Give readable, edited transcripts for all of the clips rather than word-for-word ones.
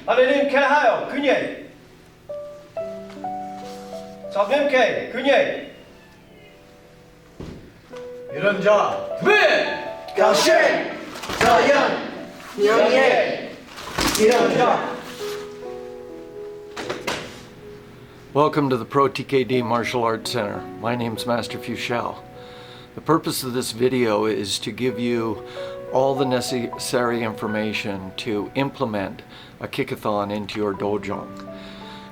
하나님께 하여 그녀의 잡님께 그녀의 이런 자 왜? 가신 자연 명예 이런 자. Welcome to the Pro TKD Martial Arts Center. My name is Master Fri.June. The purpose of this video is to give you all the necessary information to implement a Kick-A-Thon into your dojo.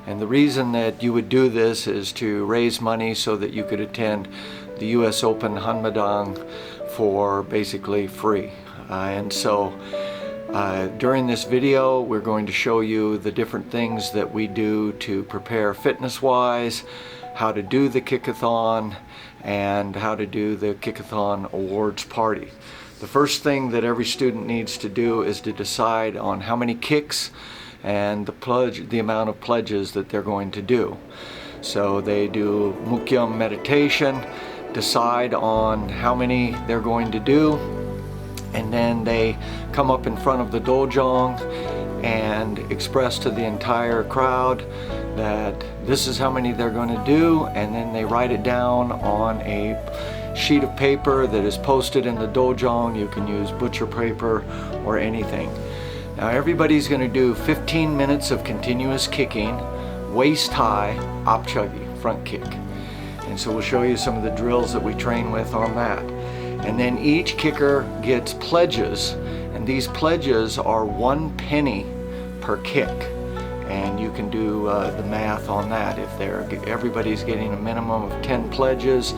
And the reason that you would do this is to raise money so that you could attend the US Open Hanmadang for basically free. During this video, we're going to show you the different things that we do to prepare fitness-wise, how to do the Kick-A-Thon, and how to do the Kick-A-Thon awards party. The first thing that every student needs to do is to decide on how many kicks and the amount of pledges that they're going to do. So they do Mukyam meditation, decide on how many they're going to do, and then they come up in front of the dojang and express to the entire crowd that this is how many they're going to do, and then they write it down on a sheet of paper that is posted in the dojang. You can use butcher paper or anything. Now everybody's going to do 15 minutes of continuous kicking, waist high, apchagi, front kick. And so we'll show you some of the drills that we train with on that. And then each kicker gets pledges, and these pledges are 1 penny per kick. And you can do the math on that. If everybody's getting a minimum of 10 pledges,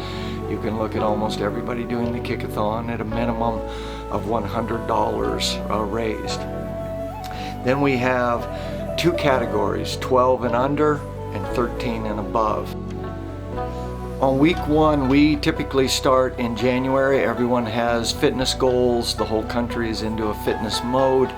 you can look at almost everybody doing the Kick-A-Thon at a minimum of $100 raised. Then we have 2 categories, 12 and under and 13 and above. On week 1, we typically start in January. Everyone has fitness goals. The whole country is into a fitness mode.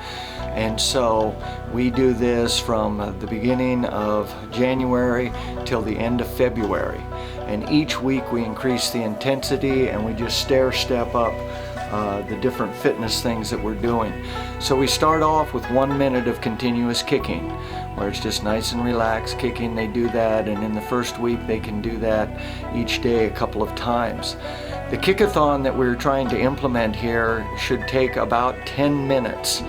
And so we do this from the beginning of January till the end of February. And each week we increase the intensity and we just step up the different fitness things that we're doing. So we start off with 1 minute of continuous kicking, where it's just nice and relaxed kicking. They do that, and in the first week they can do that each day a couple of times. The Kick-A-Thon that we're trying to implement here should take about 10 minutes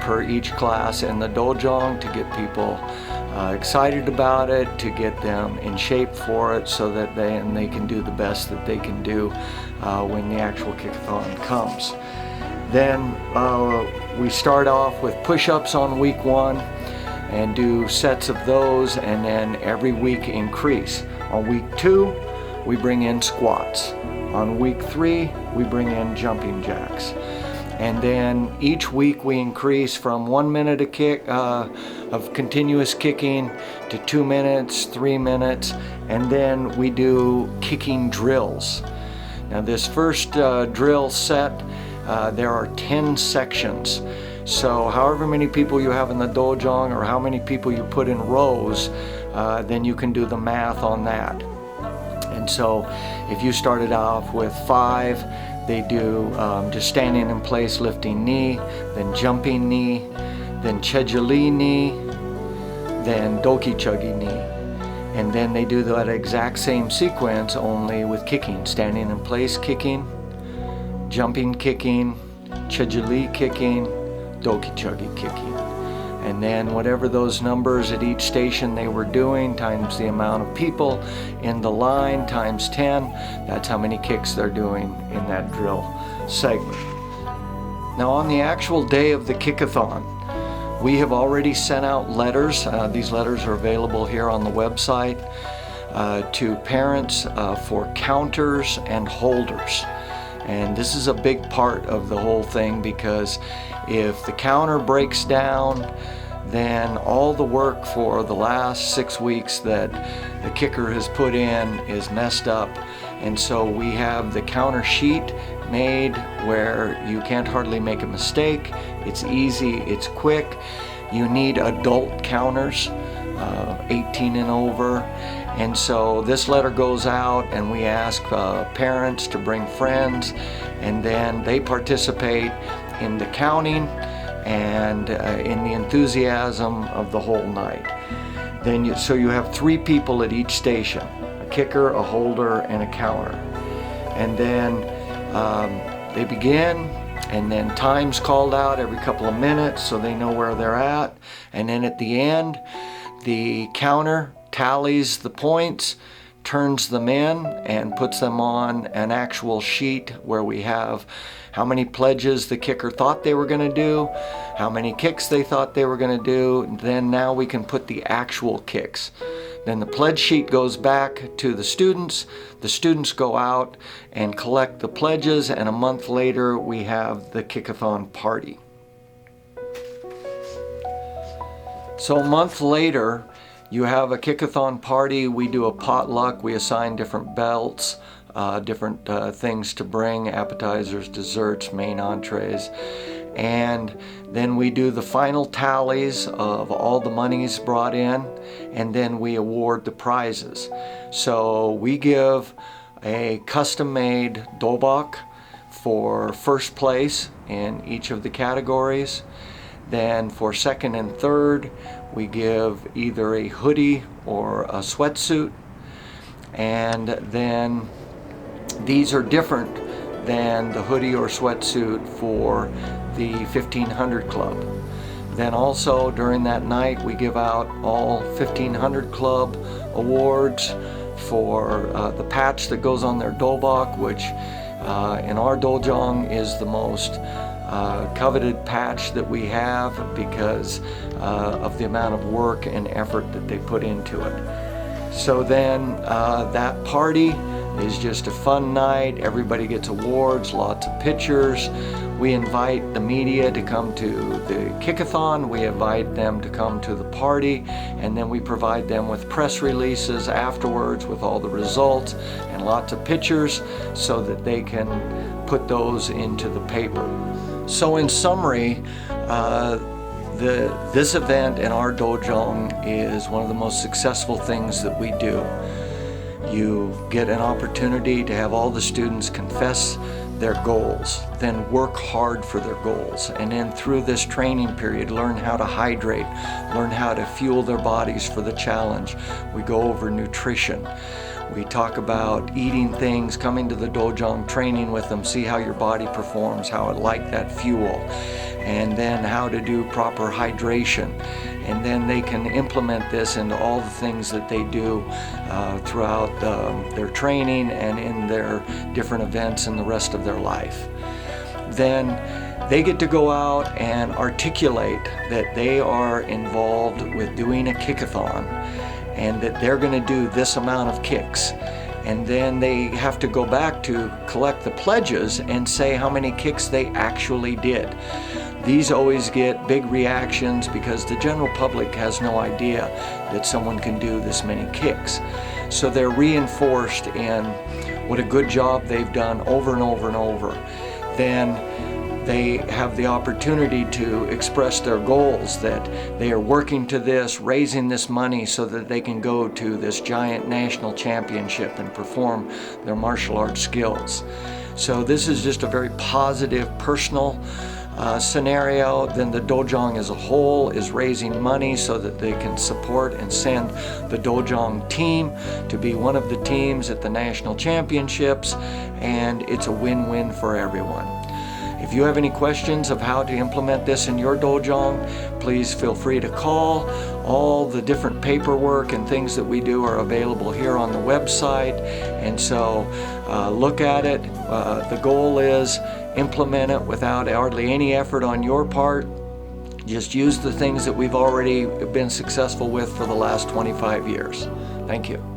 per each class in the dojang to get people excited about it, to get them in shape for it, so that they can do the best that they can do when the actual Kick-A-Thon comes. Then we start off with push-ups on week 1 and do sets of those, and then every week increase. On week 2 we bring in squats. On week 3 we bring in jumping jacks. And then each week we increase from 1 minute a kick of continuous kicking to 2 minutes, 3 minutes, and then we do kicking drills. Now this first drill set, there are 10 sections. So however many people you have in the dojang or how many people you put in rows, then you can do the math on that. And so if you started off with 5, they do just standing in place, lifting knee, then jumping knee, then chejali knee, then doki chuggy knee. And then they do that exact same sequence, only with kicking, standing in place kicking, jumping kicking, chejali kicking, doki chuggy kicking. And then whatever those numbers at each station they were doing times the amount of people in the line times 10, that's how many kicks they're doing in that drill segment. Now on the actual day of the Kick-A-Thon, we have already sent out letters. These letters are available here on the website to parents for counters and holders. And this is a big part of the whole thing, because if the counter breaks down, then all the work for the last 6 weeks that the kicker has put in is messed up. And so we have the counter sheet made where you can't hardly make a mistake. It's easy, it's quick. You need adult counters, 18 and over. And so this letter goes out and we ask parents to bring friends, and then they participate in the counting and in the enthusiasm of the whole night. So you have 3 people at each station, a kicker, a holder, and a counter. And then they begin, and then time's called out every couple of minutes so they know where they're at. And then at the end, the counter tallies the points, turns them in, and puts them on an actual sheet where we have how many pledges the kicker thought they were going to do, how many kicks they thought they were going to do, and then now we can put the actual kicks. Then the pledge sheet goes back to the students go out and collect the pledges, and a month later we have the Kick-A-Thon party. So a month later, you have a Kick-A-Thon party. We do a potluck. We assign different belts, different things to bring, appetizers, desserts, main entrees. And then we do the final tallies of all the monies brought in, and then we award the prizes. So we give a custom-made dobok for first place in each of the categories. Then for second and third, we give either a hoodie or a sweatsuit. And then these are different than the hoodie or sweatsuit for the 1500 Club. Then also during that night, we give out all 1500 Club awards for the patch that goes on their dobok, which in our dojang is the most coveted patch that we have because of the amount of work and effort that they put into it. So then that party is just a fun night. Everybody gets awards, lots of pictures. We invite the media to come to the Kick-A-Thon. We invite them to come to the party, and then we provide them with press releases afterwards with all the results and lots of pictures so that they can put those into the paper. So in summary, this event in our dojang is one of the most successful things that we do. You get an opportunity to have all the students confess their goals, then work hard for their goals, and then through this training period learn how to hydrate, learn how to fuel their bodies for the challenge. We go over nutrition. We talk about eating things, coming to the dojang, training with them, see how your body performs, how it liked that fuel, and then how to do proper hydration. And then they can implement this into all the things that they do throughout their training and in their different events in the rest of their life. Then they get to go out and articulate that they are involved with doing a Kick-A-Thon and that they're going to do this amount of kicks. And then they have to go back to collect the pledges and say how many kicks they actually did. These always get big reactions because the general public has no idea that someone can do this many kicks. So they're reinforced in what a good job they've done over and over and over. Then they have the opportunity to express their goals, that they are working to this, raising this money so that they can go to this giant national championship and perform their martial arts skills. So this is just a very positive, personal scenario. Then the dojang as a whole is raising money so that they can support and send the dojang team to be one of the teams at the national championships, and it's a win-win for everyone. If you have any questions of how to implement this in your dojang, please feel free to call. All the different paperwork and things that we do are available here on the website, and so look at it. The goal is implement it without hardly any effort on your part. Just use the things that we've already been successful with for the last 25 years. Thank you.